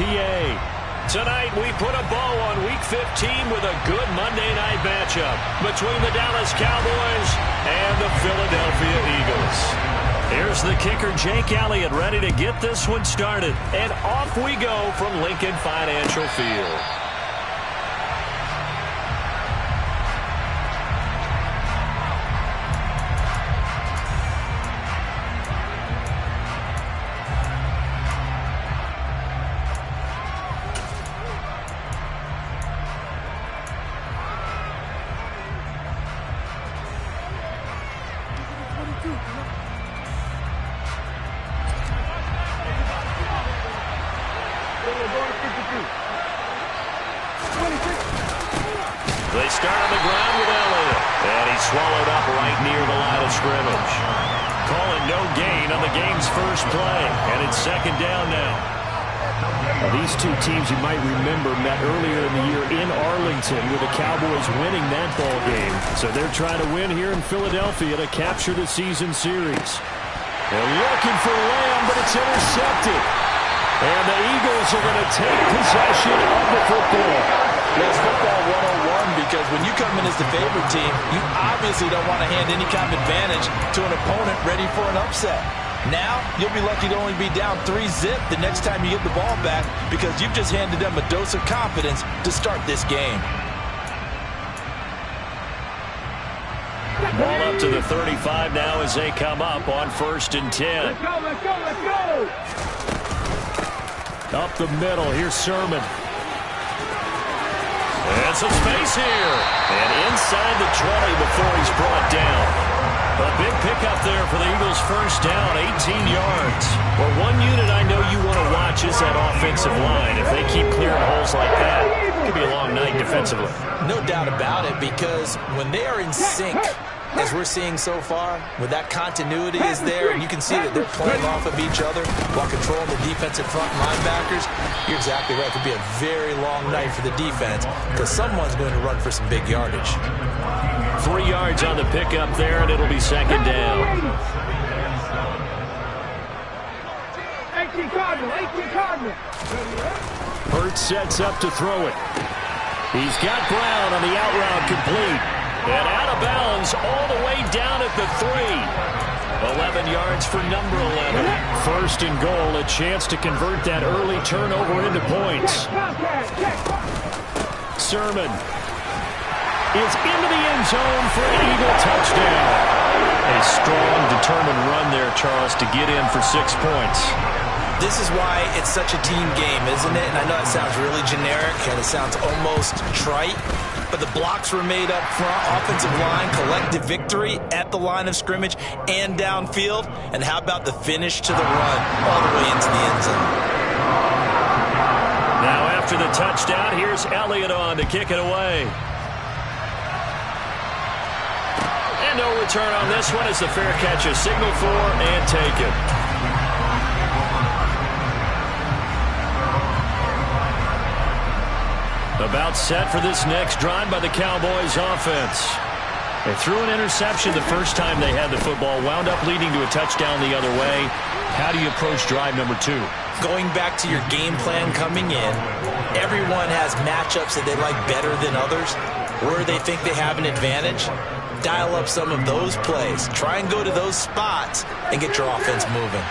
PA. Tonight, we put a bow on Week 15 with a good Monday night matchup between the Dallas Cowboys and the Philadelphia Eagles. Here's the kicker, Jake Elliott, ready to get this one started. And off we go from Lincoln Financial Field. They start on the ground with Elliott. And he's swallowed up right near the line of scrimmage. Calling no gain on the game's first play. And it's second down now. Now, these two teams, you might remember, met earlier in the year in Arlington with the Cowboys winning that ball game. So they're trying to win here in Philadelphia to capture the season series. They're looking for Lamb, but it's intercepted. And the Eagles are going to take possession of the football. That's football 101, because when you come in as the favorite team, you obviously don't want to hand any kind of advantage to an opponent ready for an upset. Now, you'll be lucky to only be down 3-zip the next time you get the ball back, because you've just handed them a dose of confidence to start this game. Ball up to the 35 now as they come up on 1st and 10. Let's go, let's go, let's go! Up the middle, here's Sermon. And some space here. And inside the 20 before he's brought down. A big pickup there for the Eagles' first down, 18 yards. Well, one unit I know you want to watch is that offensive line. If they keep clearing holes like that, it could be a long night defensively. No doubt about it, because when they are in sync, as we're seeing so far, with that continuity is there, and you can see that they're playing off of each other while controlling the defensive front linebackers, you're exactly right. It could be a very long night for the defense, because someone's going to run for some big yardage. 3 yards on the pickup there, and it'll be second down. 18 Cardinal, 18 Cardinal. Hurts sets up to throw it. He's got Brown on the out route complete. And out of bounds all the way down at the 3. 11 yards for number 11. 1st and goal, a chance to convert that early turnover into points. Sermon is into the end zone for an Eagle touchdown. A strong, determined run there, Charles, to get in for 6 points. This is why it's such a team game, isn't it? And I know it sounds really generic and it sounds almost trite, but the blocks were made up front, offensive line, collective victory at the line of scrimmage and downfield. And how about the finish to the run all the way into the end zone? Now after the touchdown, here's Elliott on to kick it away. And no return on this one as the fair catch is signaled for and taken. About set for this next drive by the Cowboys offense. They threw an interception the first time they had the football, wound up leading to a touchdown the other way. How do you approach drive number 2? Going back to your game plan coming in, everyone has matchups that they like better than others, where they think they have an advantage. Dial up some of those plays. Try and go to those spots and get your offense moving.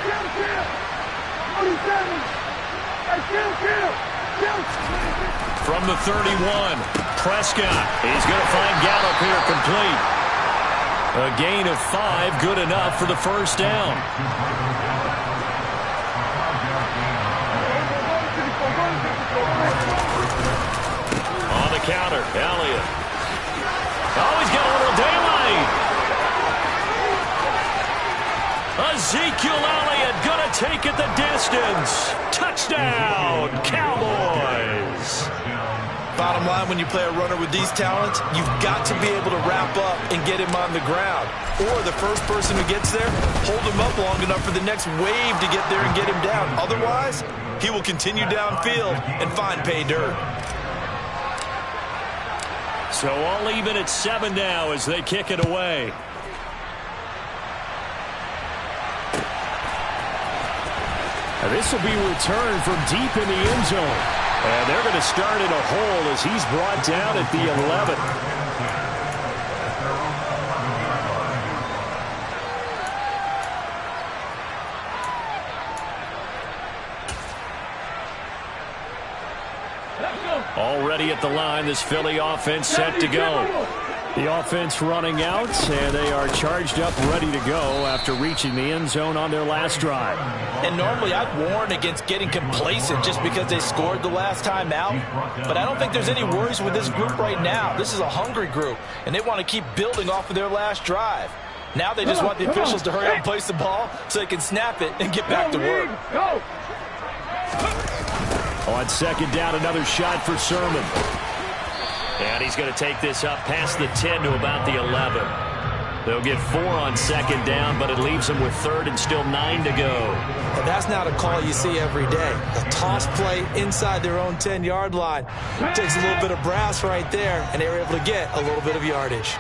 From the 31, Prescott. He's going to find Gallup here complete. A gain of 5, good enough for the first down. On the counter, Elliott. Oh, he's got a little daylight. Ezekiel Elliott going to take it the distance. Touchdown, Cowboys. Bottom line, when you play a runner with these talents, you've got to be able to wrap up and get him on the ground. Or the first person who gets there, hold him up long enough for the next wave to get there and get him down. Otherwise, he will continue downfield and find pay dirt. So all even at 7 now as they kick it away. This will be returned from deep in the end zone. And they're going to start in a hole as he's brought down at the 11. Already at the line, this Philly offense set to go. The offense running out, and they are charged up, ready to go after reaching the end zone on their last drive. And normally I'd warn against getting complacent just because they scored the last time out. But I don't think there's any worries with this group right now. This is a hungry group, and they want to keep building off of their last drive. Now they just want the officials to hurry up and place the ball so they can snap it and get back to work. On second down, another shot for Sermon. And he's going to take this up past the 10 to about the 11. They'll get 4 on second down, but it leaves them with third and still 9 to go. And that's not a call you see every day. A toss play inside their own 10-yard line. Takes a little bit of brass right there, and they were able to get a little bit of yardage.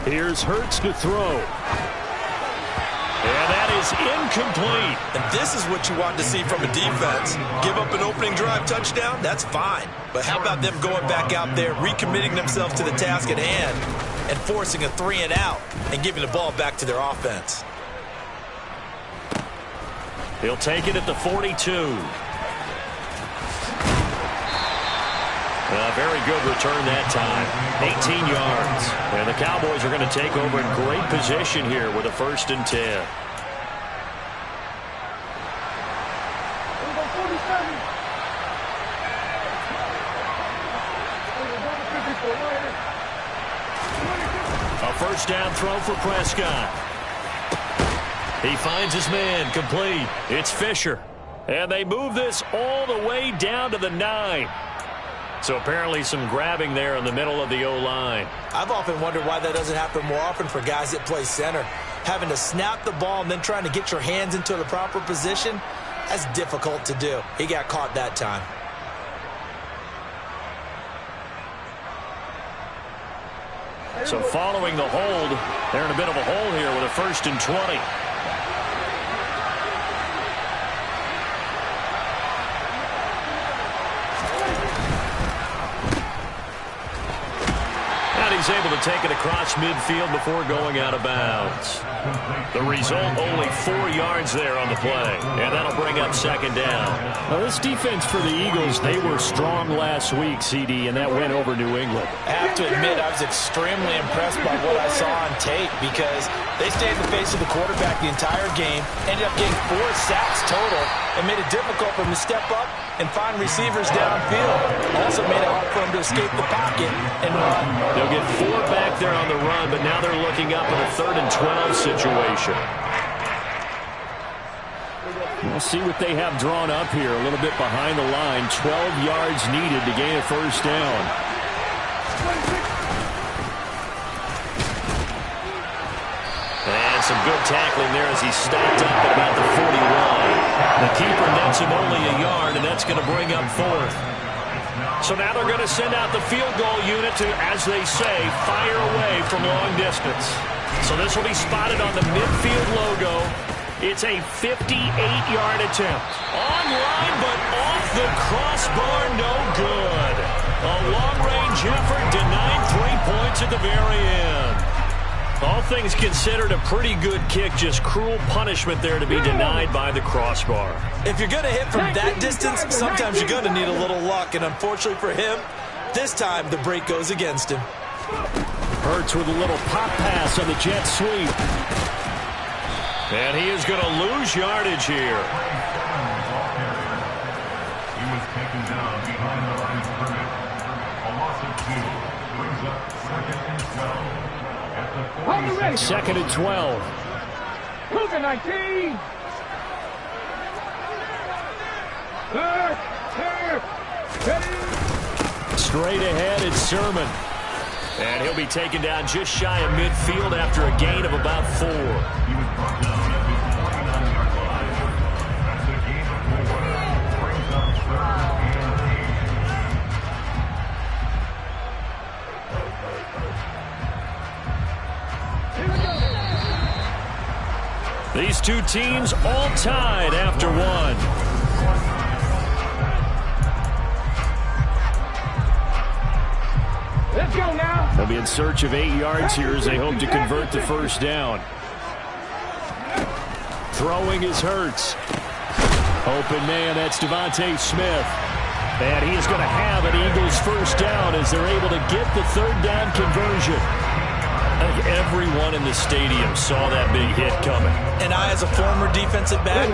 Here's Hurts to throw. And that is incomplete. And this is what you want to see from a defense. Give up an opening drive touchdown, that's fine. But how about them going back out there, recommitting themselves to the task at hand, and forcing a 3-and-out and giving the ball back to their offense. He'll take it at the 42. A very good return that time. 18 yards. And the Cowboys are going to take over in great position here with a 1st and 10. A 1st down throw for Prescott. He finds his man, complete. It's Fisher. And they move this all the way down to the 9. So apparently some grabbing there in the middle of the O-line. I've often wondered why that doesn't happen more often for guys that play center. Having to snap the ball and then trying to get your hands into the proper position, that's difficult to do. He got caught that time. So following the hold, they're in a bit of a hole here with a 1st and 20. He's able to take it across midfield before going out of bounds. The result, only 4 yards there on the play. And that'll bring up 2nd down. Now, this defense for the Eagles, they were strong last week, CD, and that went over New England. I have to admit, I was extremely impressed by what I saw on tape because they stayed in the face of the quarterback the entire game, ended up getting 4 sacks total, and made it difficult for them to step up and find receivers downfield. Also made it hard for them to escape the pocket and run. They'll get 4 back there on the run, but now they're looking up in a 3rd and 12 situation. We'll see what they have drawn up here. A little bit behind the line. 12 yards needed to gain a 1st down. And some good tackling there as he stopped up at about the 41. The keeper nets him only a yard, and that's going to bring up 4th. So now they're going to send out the field goal unit to, as they say, fire away from long distance. So this will be spotted on the midfield logo. It's a 58-yard attempt. Online, but off the crossbar, no good. A long-range effort denied 3 points at the very end. All things considered, a pretty good kick, just cruel punishment there to be denied by the crossbar. If you're going to hit from that distance, sometimes you're going to need a little luck, and unfortunately for him, this time the break goes against him. Hurts with a little pop pass on the jet sweep. And he is going to lose yardage here. He was taken down behind the line of scrimmage. A loss of 2 brings up 2nd and 12. 2nd and 12. Cougar 19. Straight ahead, it's Sermon. And he'll be taken down just shy of midfield after a gain of about 4. He was brought down at the 49-yard line. That's a gain of 4. Brings up 3rd and 8. These These two teams all tied after one. Let's go now. They'll be in search of 8 yards here as they hope to convert the first down. Throwing is Hurts. Open man, that's Devontae Smith. And he is going to have an Eagles first down as they're able to get the third down conversion. I think everyone in the stadium saw that big hit coming. And I, as a former defensive back,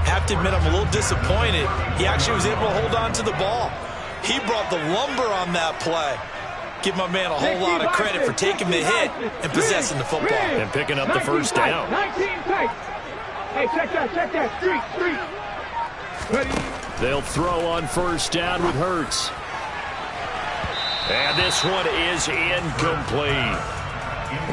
have to admit I'm a little disappointed. He actually was able to hold on to the ball. He brought the lumber on that play. Give my man a whole lot of credit for taking the hit and possessing the football. And picking up the first down. 19 tight. Hey, check that. Street. Ready. They'll throw on first down with Hurts. And this one is incomplete.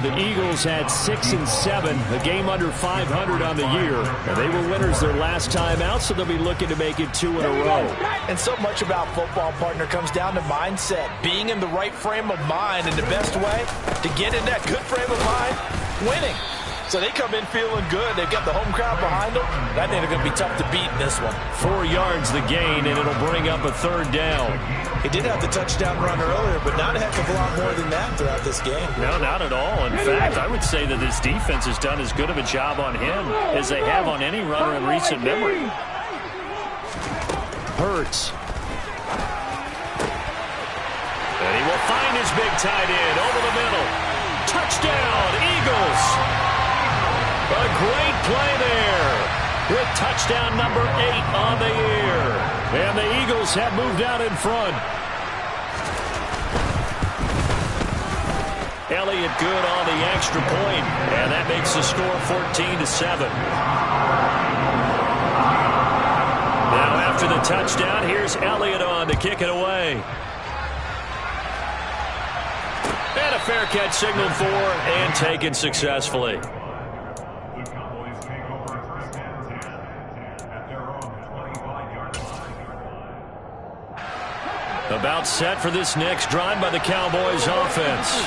The Eagles had 6 and 7, a game under 500 on the year. And they were winners their last time out, so they'll be looking to make it 2 in a row. And so much about football, partner, comes down to mindset. Being in the right frame of mind, and the best way to get in that good frame of mind, winning. So they come in feeling good. They've got the home crowd behind them. I think they're going to be tough to beat in this one. 4 yards the gain, and it'll bring up a third down. He did have the touchdown run earlier, but not a heck of a lot more than that throughout this game. No, not at all. In fact, I would say that this defense has done as good of a job on him as they have on any runner in recent memory. Hurts. And he will find his big tight end over the middle. Touchdown, Eagles! A great play there with touchdown number 8 on the year. And the Eagles have moved out in front. Elliott good on the extra point, and that makes the score 14-7. Now after the touchdown, here's Elliott on to kick it away. And a fair catch signaled for and taken successfully. About set for this next drive by the Cowboys offense.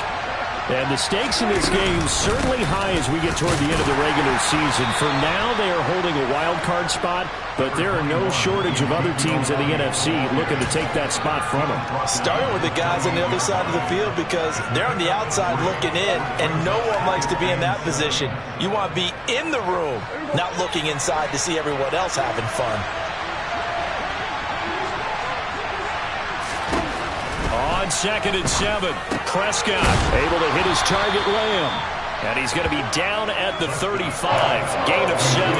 And the stakes in this game certainly high as we get toward the end of the regular season. For now, they are holding a wild card spot, but there are no shortage of other teams in the NFC looking to take that spot from them. Starting with the guys on the other side of the field because they're on the outside looking in, and no one likes to be in that position. You want to be in the room, not looking inside to see everyone else having fun. On 2nd and 7, Prescott able to hit his target, Lamb. And he's going to be down at the 35, gain of 7.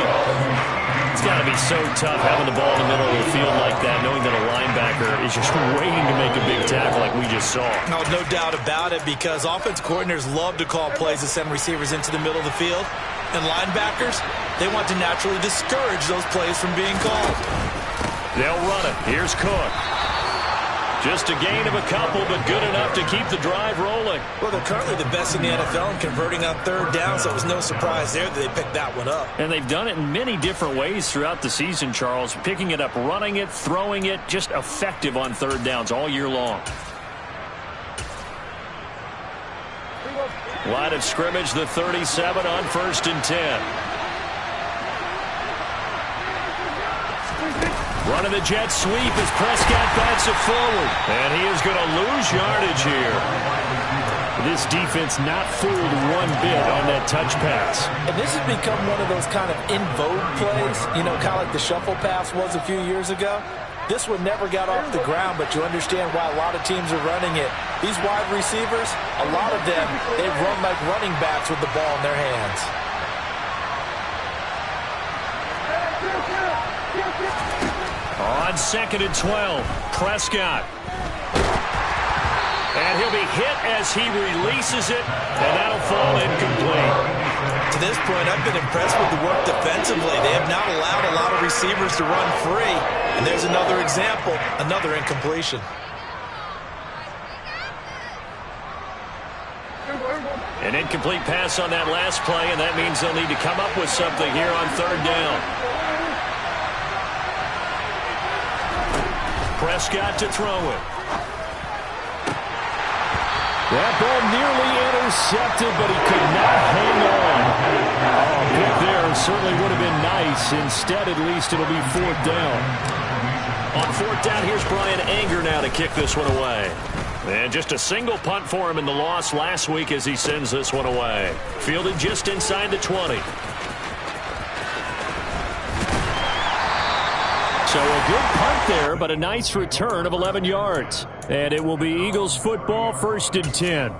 It's got to be so tough having the ball in the middle of the field like that, knowing that a linebacker is just waiting to make a big tackle like we just saw. No doubt about it, because offense coordinators love to call plays to send receivers into the middle of the field. And linebackers, they want to naturally discourage those plays from being called. They'll run it. Here's Cook. Just a gain of a couple, but good enough to keep the drive rolling. Well, they're currently the best in the NFL in converting on third down, so it was no surprise there that they picked that one up. And they've done it in many different ways throughout the season, Charles. Picking it up, running it, throwing it, just effective on third downs all year long. Line of scrimmage, the 37 on 1st and 10. Running the jet sweep as Prescott bats it forward. And he is going to lose yardage here. This defense not fooled one bit on that touch pass. And this has become one of those kind of in vogue plays, you know, kind of like the shuffle pass was a few years ago. This one never got off the ground, but you understand why a lot of teams are running it. These wide receivers, a lot of them, they run like running backs with the ball in their hands. On 2nd and 12, Prescott. And he'll be hit as he releases it, and that'll fall incomplete. To this point, I've been impressed with the work defensively. They have not allowed a lot of receivers to run free. And there's another example, another incompletion. An incomplete pass on that last play, and that means they'll need to come up with something here on third down. Prescott to throw it. That ball nearly intercepted, but he could not hang on. Oh, pick there, certainly would have been nice. Instead, at least, it'll be 4th down. On 4th down, here's Brian Anger now to kick this one away. And just a single punt for him in the loss last week as he sends this one away. Fielded just inside the 20. So a good punt there, but a nice return of 11 yards. And it will be Eagles football, 1st and 10.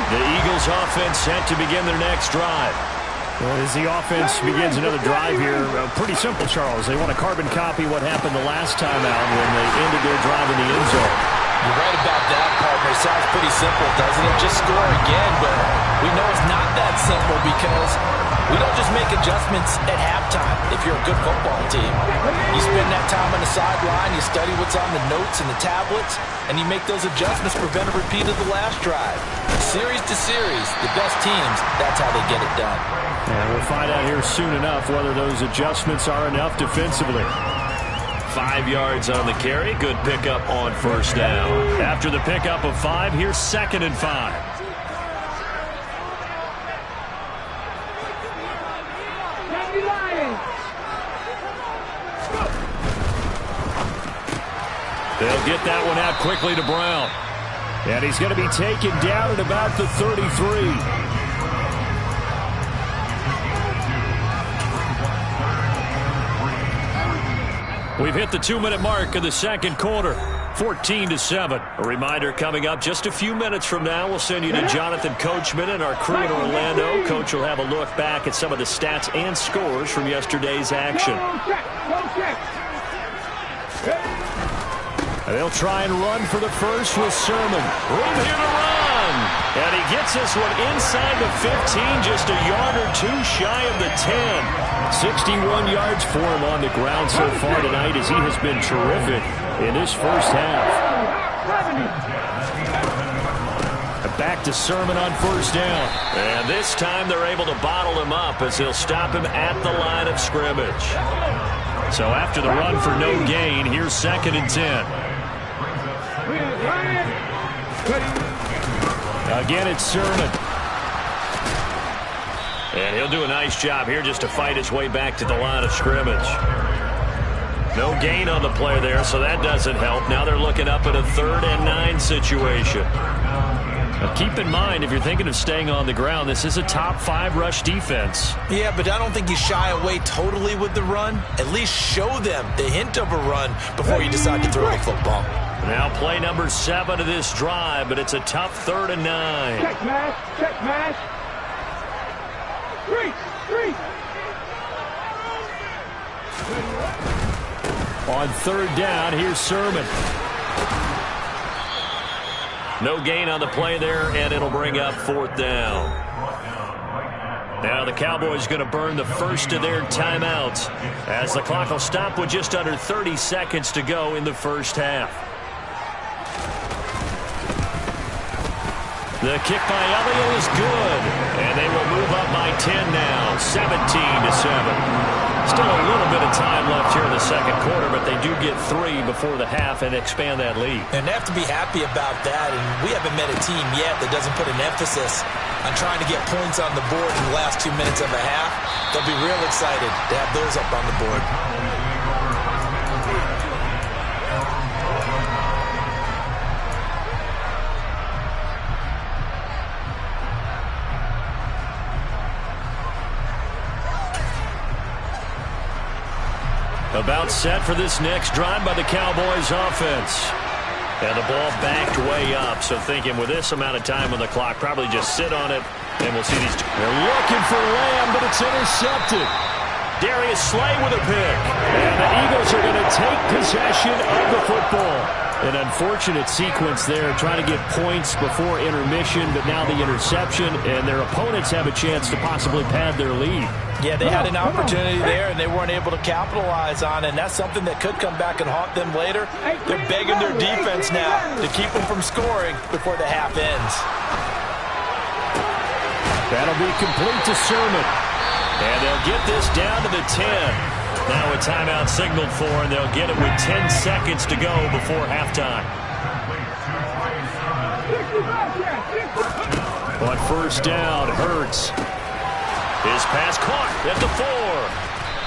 The Eagles offense set to begin their next drive. Well, as the offense begins another drive here, pretty simple, Charles. They want to carbon copy what happened the last time out when they ended their drive in the end zone. You're right about that, partner. Sounds pretty simple, doesn't it? Just score again, but we know it's not that simple because we don't just make adjustments at halftime if you're a good football team. You spend that time on the sideline, you study what's on the notes and the tablets, and you make those adjustments to prevent a repeat of the last drive. Series to series, the best teams, that's how they get it done. And we'll find out here soon enough whether those adjustments are enough defensively. 5 yards on the carry. Good pickup on 1st down. After the pickup of 5, here's 2nd and 5. They'll get that one out quickly to Brown. And he's going to be taken down at about the 33. We've hit the 2-minute mark of the second quarter. 14-7. A reminder coming up just a few minutes from now. We'll send you to Jonathan Coachman and our crew in Orlando. Coach will have a look back at some of the stats and scores from yesterday's action. They'll try and run for the first with Sermon. Room here to run. And he gets this one inside the 15, just a yard or two shy of the 10. 61 yards for him on the ground so far tonight as he has been terrific in this first half. Back to Sermon on 1st down. And this time they're able to bottle him up as he'll stop him at the line of scrimmage. So after the run for no gain, here's 2nd and 10. Again, it's Sermon. And he'll do a nice job here just to fight his way back to the line of scrimmage. No gain on the play there, so that doesn't help. Now they're looking up at a 3rd and 9 situation. Now keep in mind, if you're thinking of staying on the ground, this is a top 5 rush defense. Yeah, but I don't think you shy away totally with the run. At least show them the hint of a run before you decide to throw the football. Now play number 7 of this drive, but it's a tough 3rd and 9. Check mash, check mash. 3. On 3rd down, here's Sermon. No gain on the play there, and it'll bring up 4th down. Now the Cowboys going to burn the first of their timeouts as the clock will stop with just under 30 seconds to go in the first half. The kick by Elliott is good, and they will move up by 10 now, 17-7. Still a little bit of time left here in the second quarter, but they do get 3 before the half and expand that lead. And they have to be happy about that, and we haven't met a team yet that doesn't put an emphasis on trying to get points on the board in the last 2 minutes of a half. They'll be real excited to have those up on the board. About set for this next drive by the Cowboys offense. And the ball backed way up, so thinking with this amount of time on the clock, probably just sit on it, and we'll see these. They're looking for Lamb, but it's intercepted. Darius Slay with a pick. And the Eagles are going to take possession of the football. An unfortunate sequence there, trying to get points before intermission, but now the interception, and their opponents have a chance to possibly pad their lead. Yeah, they had an opportunity there, and they weren't able to capitalize on it, and that's something that could come back and haunt them later. They're begging their defense now to keep them from scoring before the half ends. That'll be complete to Sermon. And they'll get this down to the 10. Now a timeout signaled for, and they'll get it with 10 seconds to go before halftime. On 1st down, Hurts. His pass caught at the 4.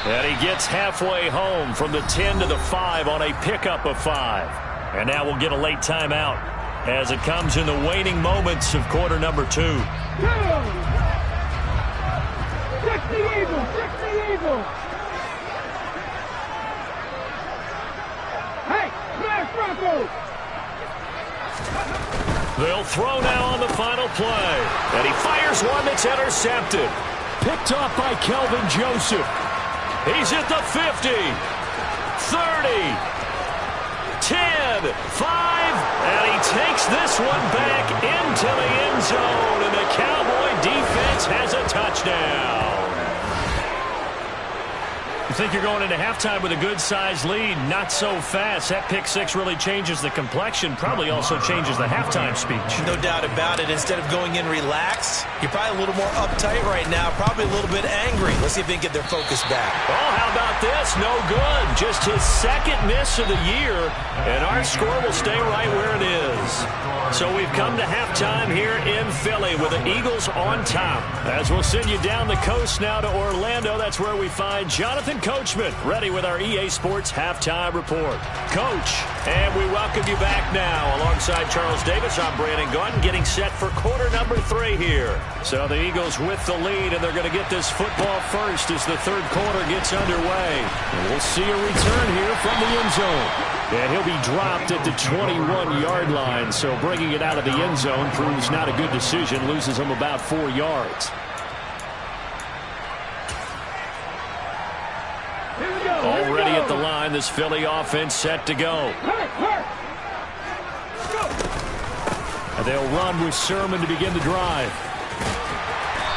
And he gets halfway home from the 10 to the 5 on a pickup of 5. And now we'll get a late timeout as it comes in the waning moments of quarter number 2. 6 the Eagles! 6 the Eagles! Hey, smash Broncos! They'll throw now on the final play. And he fires one that's intercepted. Picked off by Kelvin Joseph. He's at the 50, 30, 10, 5, and he takes this one back into the end zone, and the Cowboy defense has a touchdown. You think you're going into halftime with a good-sized lead? Not so fast. That pick six really changes the complexion, probably also changes the halftime speech. No doubt about it. Instead of going in relaxed, you're probably a little more uptight right now, probably a little bit angry. Let's see if they can get their focus back. Oh, how about this? No good. Just his second miss of the year, and our score will stay right where it is. So we've come to halftime here in Philly with the Eagles on top. As we'll send you down the coast now to Orlando, that's where we find Jonathan Coachman, ready with our EA Sports Halftime Report. Coach, and we welcome you back now. Alongside Charles Davis, I'm Brandon Gaudin, getting set for quarter number 3 here. So the Eagles with the lead, and they're going to get this football first as the third quarter gets underway. And we'll see a return here from the end zone. And he'll be dropped at the 21-yard line, so bringing it out of the end zone proves not a good decision, loses him about 4 yards. Already at the line, this Philly offense set to go. And they'll run with Sermon to begin the drive.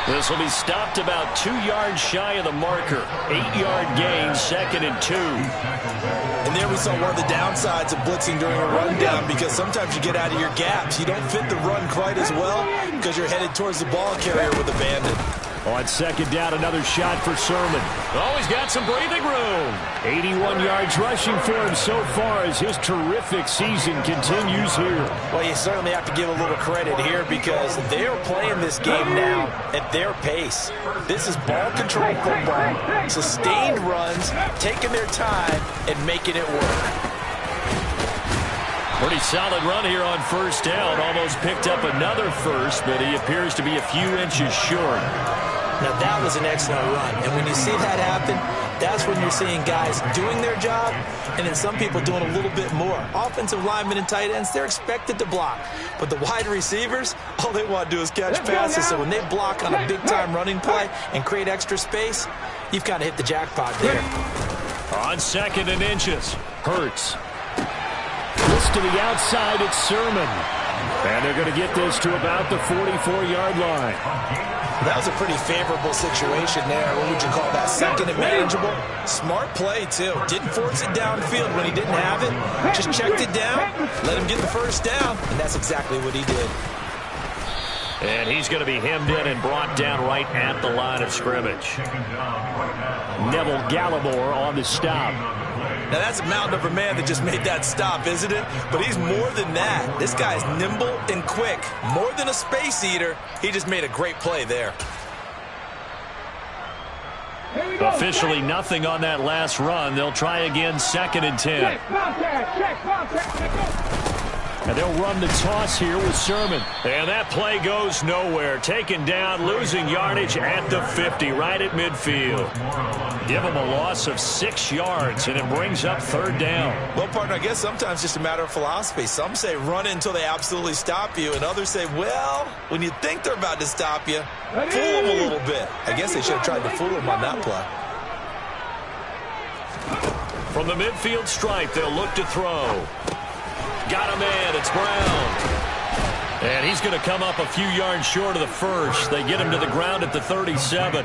This will be stopped about 2 yards shy of the marker. 8-yard gain, 2nd and 2. And there we saw one of the downsides of blitzing during a rundown, because sometimes you get out of your gaps. You don't fit the run quite as well because you're headed towards the ball carrier with abandon. On second down, another shot for Sermon. Oh, he's got some breathing room. 81 yards rushing for him so far as his terrific season continues here. Well, you certainly have to give a little credit here because they're playing this game now at their pace. This is ball control football, sustained runs, taking their time and making it work. Pretty solid run here on first down. Almost picked up another first, but he appears to be a few inches short. Now, that was an excellent run. And when you see that happen, that's when you're seeing guys doing their job and then some people doing a little bit more. Offensive linemen and tight ends, they're expected to block. But the wide receivers, all they want to do is catch passes. So when they block on a big-time running play and create extra space, you've kind of hit the jackpot there. On 2nd and inches, Hurts. This to the outside, it's Sermon. And they're going to get this to about the 44-yard line. That was a pretty favorable situation there. What would you call that? 2nd and manageable. Smart play, too. Didn't force it downfield when he didn't have it. Just checked it down, let him get the first down, and that's exactly what he did. And he's going to be hemmed in and brought down right at the line of scrimmage. Neville Gallimore on the stop. Now, that's a mountain of a man that just made that stop, isn't it? But he's more than that. This guy's nimble and quick. More than a space eater, he just made a great play there. Officially nothing on that last run. They'll try again, 2nd and 10. And they'll run the toss here with Sermon. And that play goes nowhere. Taken down, losing yardage at the 50, right at midfield. Give him a loss of 6 yards, and it brings up 3rd down. Well, partner, I guess sometimes just a matter of philosophy. Some say run until they absolutely stop you, and others say, well, when you think they're about to stop you, fool them a little bit. I guess they should have tried to fool them on that play. From the midfield stripe, they'll look to throw. Got a man, it's Brown. And he's going to come up a few yards short of the first. They get him to the ground at the 37.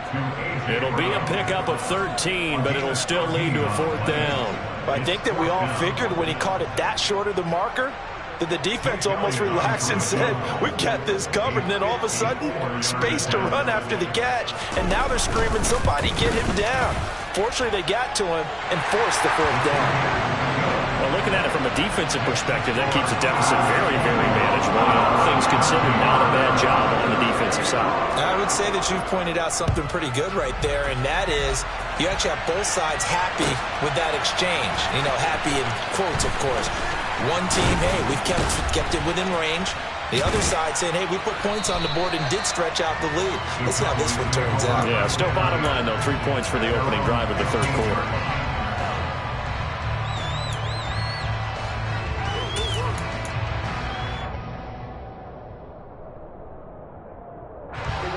It'll be a pickup of 13, but it'll still lead to a 4th down. I think that we all figured when he caught it that short of the marker, that the defense almost relaxed and said, we've got this covered. And then all of a sudden, space to run after the catch. And now they're screaming, somebody get him down. Fortunately, they got to him and forced the 4th down. Well, looking at it from a defensive perspective, that keeps the deficit very, very manageable. All things considered, not a bad job on the defensive side. I would say that you've pointed out something pretty good right there, and that is you actually have both sides happy with that exchange. You know, happy in quotes, of course. One team, hey, we've kept it within range. The other side saying, hey, we put points on the board and did stretch out the lead. Let's see how this one turns out. Yeah, still bottom line, though, 3 points for the opening drive of the third quarter.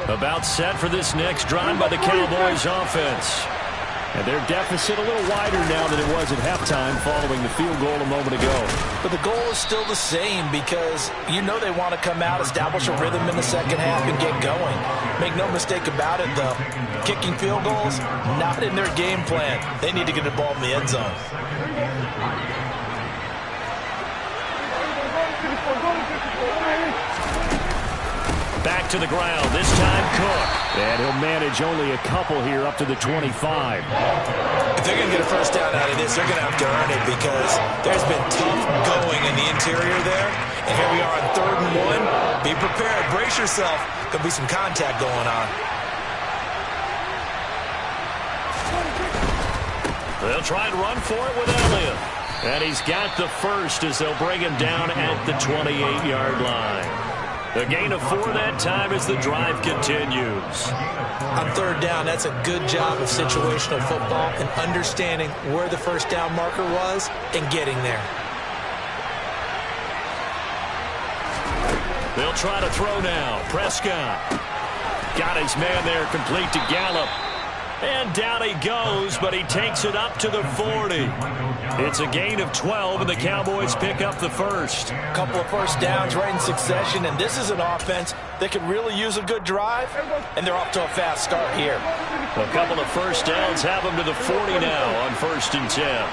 About set for this next drive by the Cowboys offense. And their deficit a little wider now than it was at halftime following the field goal a moment ago. But the goal is still the same because you know they want to come out, establish a rhythm in the second half, and get going. Make no mistake about it, though. Kicking field goals, not in their game plan. They need to get the ball in the end zone. Back to the ground, this time Cook. And he'll manage only a couple here up to the 25. If they're going to get a first down out of this, they're going to have to earn it because there's been tough going in the interior there. And here we are on 3rd and 1. Be prepared. Brace yourself. Could be some contact going on. They'll try and run for it with Elliott. And he's got the first as they'll bring him down at the 28-yard line. The gain of 4 that time as the drive continues. On 3rd down, that's a good job of situational football and understanding where the first down marker was and getting there. They'll try to throw now. Prescott got his man there complete to Gallup. And down he goes, but he takes it up to the 40. It's a gain of 12, and the Cowboys pick up the first. A couple of first downs right in succession, and this is an offense that could really use a good drive, and they're off to a fast start here. A couple of first downs have them to the 40 now on 1st and 10.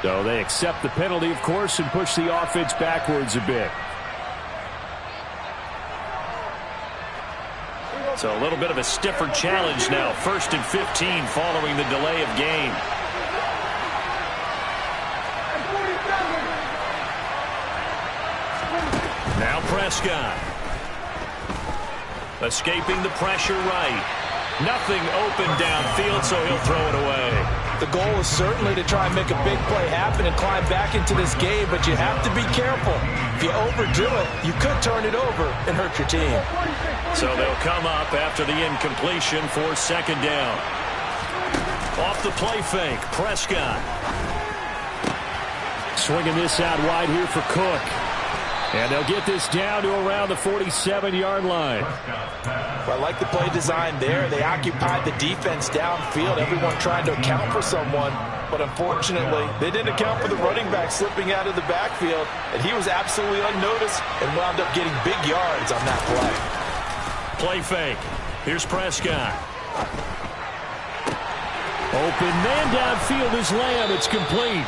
So they accept the penalty, of course, and push the offense backwards a bit. So a little bit of a stiffer challenge now. 1st and 15 following the delay of game. Now Prescott. Escaping the pressure right. Nothing open downfield, so he'll throw it away. The goal is certainly to try and make a big play happen and climb back into this game, but you have to be careful. If you overdo it, you could turn it over and hurt your team. So they'll come up after the incompletion for 2nd down. Off the play fake, Prescott. Swinging this out wide here for Cook. And they'll get this down to around the 47-yard line. Well, I like the play design there. They occupied the defense downfield, everyone trying to account for someone. But unfortunately, they didn't account for the running back slipping out of the backfield. And he was absolutely unnoticed and wound up getting big yards on that play. Play fake. Here's Prescott. Open man downfield is Lamb. It's complete.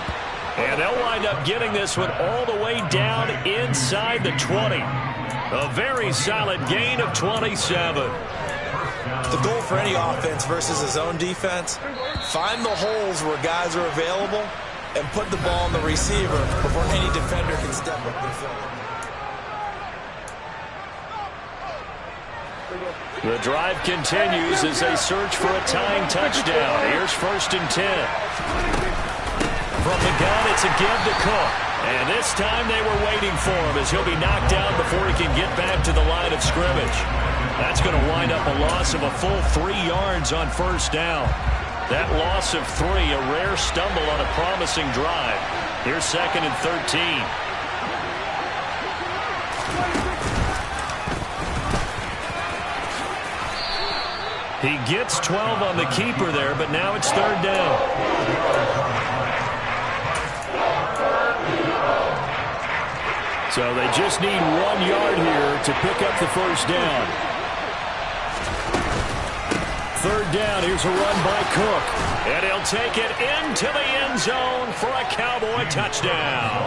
And they'll wind up getting this one all the way down inside the 20. A very solid gain of 27. The goal for any offense versus his own defense, find the holes where guys are available and put the ball on the receiver before any defender can step up and fill it. The drive continues as they search for a tying touchdown. Here's 1st and 10. From the gun, it's a give to Cook. And this time they were waiting for him as he'll be knocked down before he can get back to the line of scrimmage. That's going to wind up a loss of a full 3 yards on 1st down. That loss of 3, a rare stumble on a promising drive. Here's 2nd and 13. He gets 12 on the keeper there, but now it's 3rd down. So they just need 1 yard here to pick up the 1st down. third down. Here's a run by Cook. And he'll take it into the end zone for a Cowboy touchdown.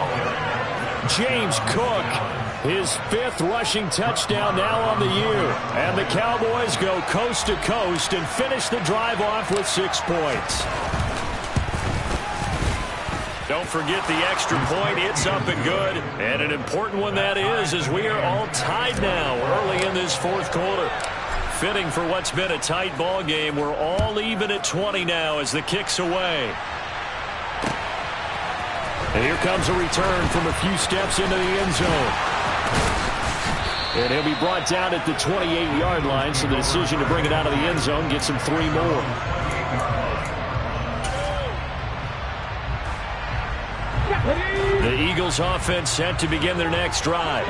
James Cook, his 5th rushing touchdown now on the year. And the Cowboys go coast to coast and finish the drive off with 6 points. Don't forget the extra point. It's up and good. And an important one that is, as we are all tied now early in this 4th quarter. Fitting for what's been a tight ball game. We're all even at 20 now as the kick's away. And here comes a return from a few steps into the end zone. And he'll be brought down at the 28-yard line, so the decision to bring it out of the end zone gets him 3 more. The Eagles offense set to begin their next drive.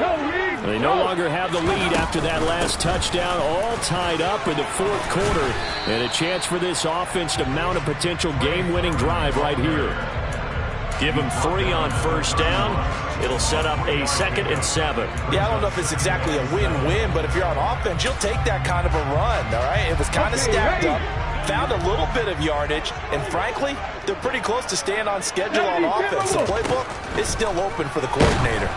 They no longer have the lead after that last touchdown, all tied up in the 4th quarter. And a chance for this offense to mount a potential game-winning drive right here. Give them 3 on first down. It'll set up a 2nd and 7. Yeah, I don't know if it's exactly a win-win, but if you're on offense, you'll take that kind of a run, all right? It was kind of stacked up, found a little bit of yardage, and frankly, they're pretty close to staying on schedule on offense. The playbook is still open for the coordinator.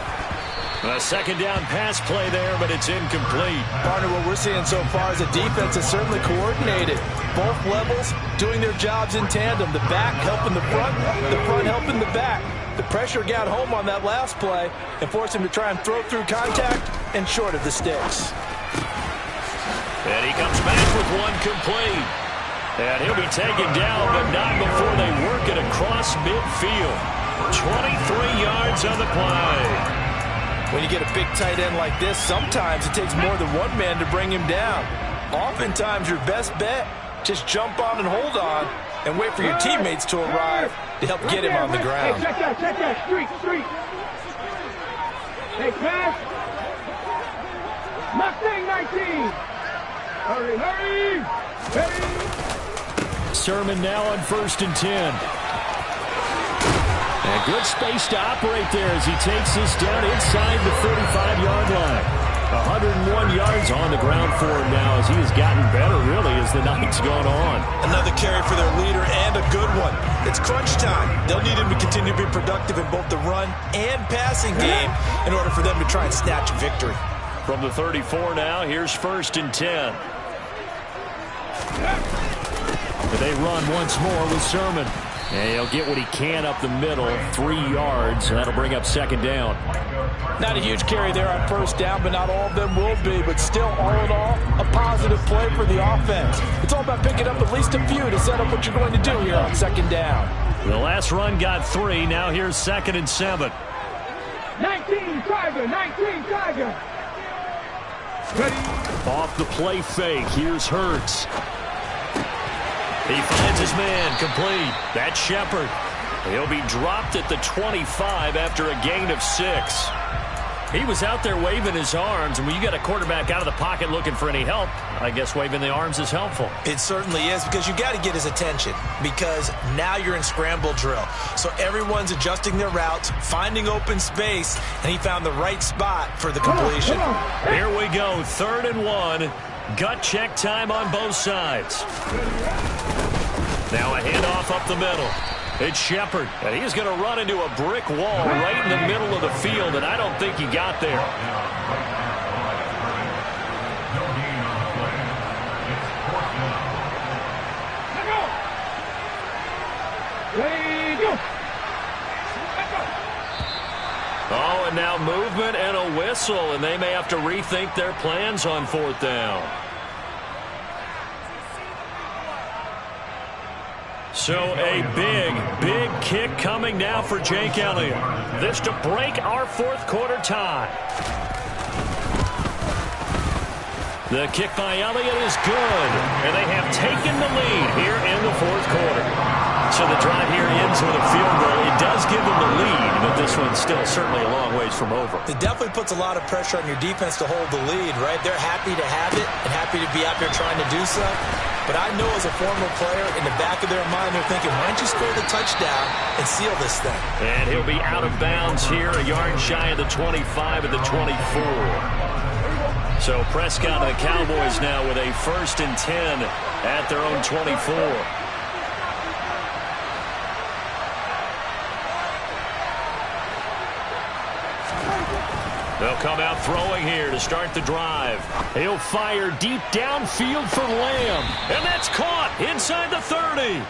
A 2nd down pass play there, but it's incomplete. Partner, what we're seeing so far is a defense is certainly coordinated. Both levels doing their jobs in tandem. The back helping the front helping the back. The pressure got home on that last play and forced him to try and throw through contact and short of the sticks. And he comes back with one complete. And he'll be taken down, but not before they work it across midfield. 23 yards on the play. When you get a big tight end like this, sometimes it takes more than one man to bring him down. Oftentimes, your best bet, just jump on and hold on and wait for your teammates to arrive to help get him on the ground. Hey, check that. Street. Hey, pass. Mustang 19. Hurry. Sermon now on 1st and 10. And good space to operate there as he takes this down inside the 35-yard line. 101 yards on the ground for him now as he has gotten better, really, as the night's gone on. Another carry for their leader and a good one. It's crunch time. They'll need him to continue to be productive in both the run and passing game in order for them to try and snatch a victory. From the 34 now, here's 1st and 10. But they run once more with Sermon. And he'll get what he can up the middle, 3 yards. That'll bring up 2nd down. Not a huge carry there on first down, but not all of them will be. But still, all in all, a positive play for the offense. It's all about picking up at least a few to set up what you're going to do here on 2nd down. The last run got 3. Now here's 2nd and 7. 19 Tiger. Off the play fake. Here's Hurts. He finds his man, complete. That's Shepard. He'll be dropped at the 25 after a gain of 6. He was out there waving his arms, and when you got a quarterback out of the pocket looking for any help, I guess waving the arms is helpful. It certainly is, because you got to get his attention, because now you're in scramble drill. So everyone's adjusting their routes, finding open space, and he found the right spot for the completion. Here we go, 3rd and 1. Gut check time on both sides. Now a handoff up the middle. It's Shepard, and he's going to run into a brick wall right in the middle of the field, and I don't think he got there. Oh, and now movement and a whistle, and they may have to rethink their plans on 4th down. So a big kick coming now for Jake Elliott. This to break our 4th quarter tie. The kick by Elliott is good, and they have taken the lead here in the 4th quarter. So the drive here ends with a field goal. It does give them the lead, but this one's still certainly a long ways from over. It definitely puts a lot of pressure on your defense to hold the lead, right? They're happy to have it and happy to be out there trying to do so. But I know as a former player, in the back of their mind, they're thinking, why don't you score the touchdown and seal this thing? And he'll be out of bounds here, a yard shy of the 25 at the 24. So Prescott and the Cowboys now with a 1st and 10 at their own 24. They'll come out throwing here to start the drive. He'll fire deep downfield for Lamb. And that's caught inside the 30.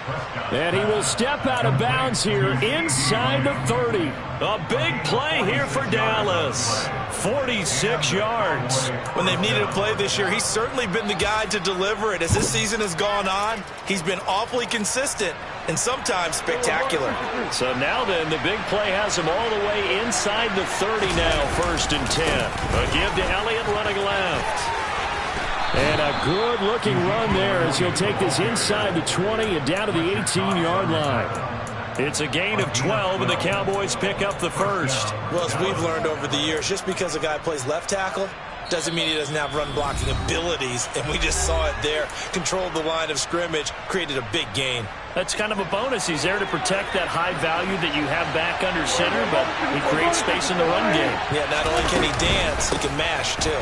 And he will step out of bounds here inside the 30. A big play here for Dallas. 46 yards. When they've needed a play this year, he's certainly been the guy to deliver it. As this season has gone on, he's been awfully consistent and sometimes spectacular. So now then, the big play has him all the way inside the 30 now, 1st and 10. A give to Elliott running left. And a good-looking run there as he'll take this inside the 20 and down to the 18-yard line. It's a gain of 12, and the Cowboys pick up the 1st. Well, as we've learned over the years, just because a guy plays left tackle doesn't mean he doesn't have run-blocking abilities, and we just saw it there. Controlled the line of scrimmage, created a big gain. That's kind of a bonus. He's there to protect that high value that you have back under center, but he creates space in the run game. Yeah, not only can he dance, he can mash, too.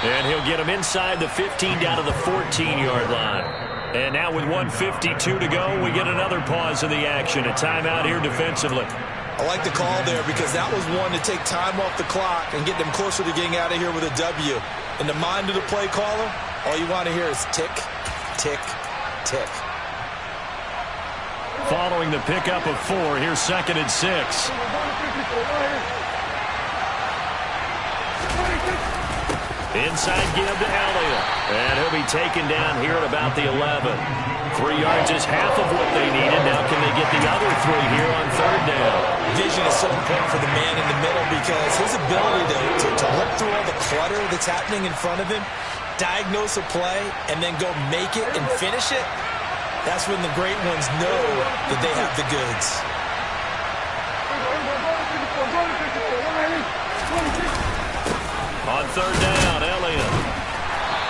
And he'll get him inside the 15 down to the 14-yard line. And now with 1:52 to go, we get another pause in the action. A timeout here defensively. I like the call there because that was one to take time off the clock and get them closer to getting out of here with a W. In the mind of the play caller, all you want to hear is tick, tick, tick. Following the pickup of 4, here's 2nd and 6. Inside give to Elliott. And he'll be taken down here at about the 11. 3 yards is half of what they needed. Now can they get the other 3 here on 3rd down? Vision is so important for the man in the middle because his ability to look through all the clutter that's happening in front of him, diagnose a play, and then go make it and finish it, that's when the great ones know that they have the goods. On 3rd down, Elliott.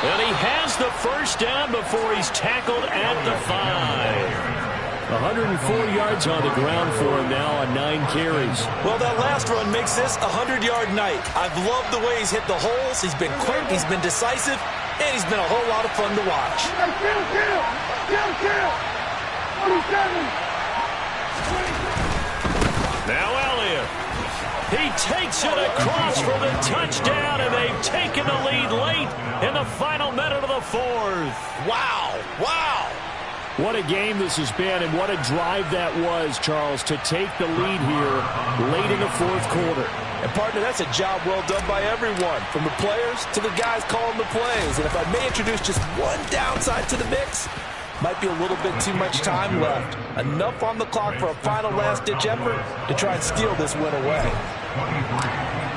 And he has the 1st down before he's tackled at the 5. 104 yards on the ground for him now on 9 carries. Well, that last run makes this a 100-yard night. I've loved the way he's hit the holes. He's been quick, he's been decisive, and he's been a whole lot of fun to watch. Now Elliott. He takes it across for the touchdown, and they've taken the lead late in the final minute of the 4th. Wow, wow. What a game this has been, and what a drive that was, Charles, to take the lead here late in the 4th quarter. And, partner, that's a job well done by everyone, from the players to the guys calling the plays. And if I may introduce just one downside to the mix, might be a little bit too much time left. Enough on the clock for a final last-ditch effort to try and steal this win away.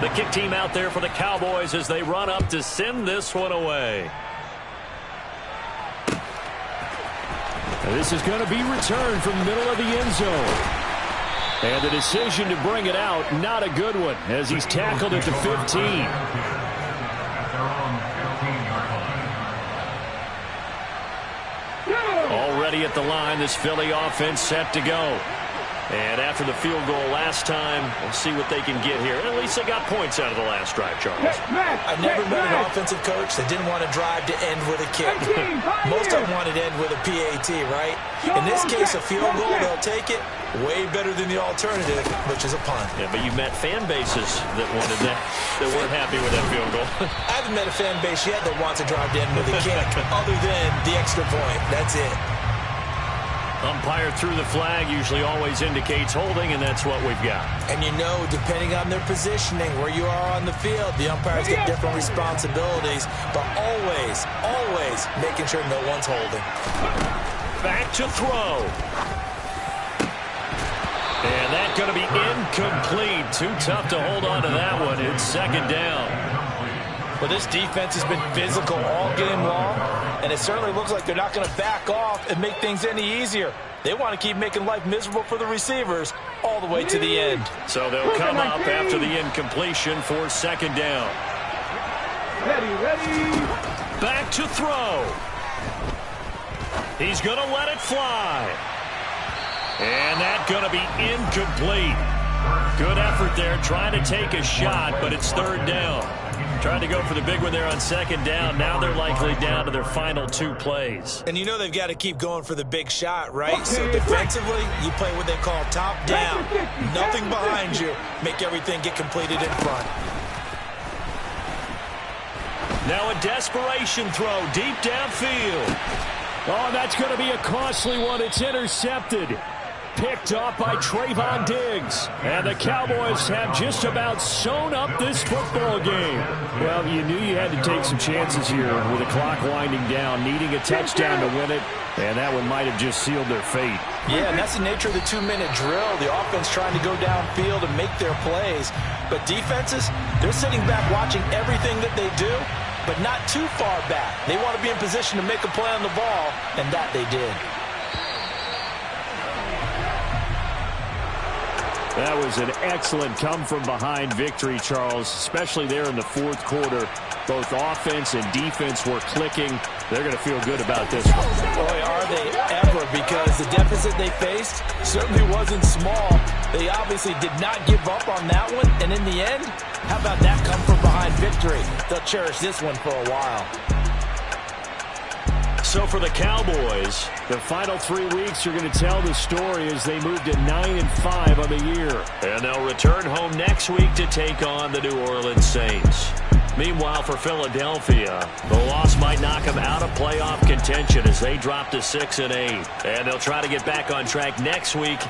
The kick team out there for the Cowboys as they run up to send this one away. And this is going to be returned from the middle of the end zone. And the decision to bring it out, not a good one, as he's tackled at the 15. Already at the line, this Philly offense set to go. And after the field goal last time, we'll see what they can get here. At least they got points out of the last drive, Charles. I've never met an offensive coach that didn't want to drive to end with a kick. Most of them wanted to end with a PAT, right? In this case, a field goal, they'll take it. Way better than the alternative, which is a punt. Yeah, but you've met fan bases that wanted that, that weren't happy with that field goal. I haven't met a fan base yet that wants to drive to end with a kick, other than the extra point. That's it. Umpire threw the flag, usually always indicates holding, and that's what we've got. And you know, depending on their positioning, where you are on the field, the umpires get different responsibilities, but always, always making sure no one's holding. Back to throw. And that's going to be incomplete. Too tough to hold on to that one. It's 2nd down. Well, this defense has been physical all game long, and it certainly looks like they're not going to back off and make things any easier. They want to keep making life miserable for the receivers all the way to the end. So they'll come up after the incompletion for 2nd down. Ready. Back to throw. He's going to let it fly. And that's going to be incomplete. Good effort there, trying to take a shot, but it's third down. Trying to go for the big one there on second down. Now they're likely down to their final 2 plays. And you know they've got to keep going for the big shot, right? So defensively, you play what they call top down. Nothing behind you. Make everything get completed in front. Now a desperation throw deep downfield. Oh, that's going to be a costly one. It's intercepted. Picked off by Trayvon Diggs. And the Cowboys have just about sewn up this football game. Well, you knew you had to take some chances here with the clock winding down, needing a touchdown to win it, and that one might have just sealed their fate. Yeah, and that's the nature of the 2-minute drill. The offense trying to go downfield and make their plays. But defenses, they're sitting back watching everything that they do, but not too far back. They want to be in position to make a play on the ball, and that they did. That was an excellent come-from-behind victory, Charles, especially there in the fourth quarter. Both offense and defense were clicking. They're going to feel good about this one. Boy, are they ever, because the deficit they faced certainly wasn't small. They obviously did not give up on that one, and in the end, how about that come-from-behind victory? They'll cherish this one for a while. So for the Cowboys, the final 3 weeks are going to tell the story as they move to 9-5 on the year. And they'll return home next week to take on the New Orleans Saints. Meanwhile, for Philadelphia, the loss might knock them out of playoff contention as they drop to 6-8. And they'll try to get back on track next week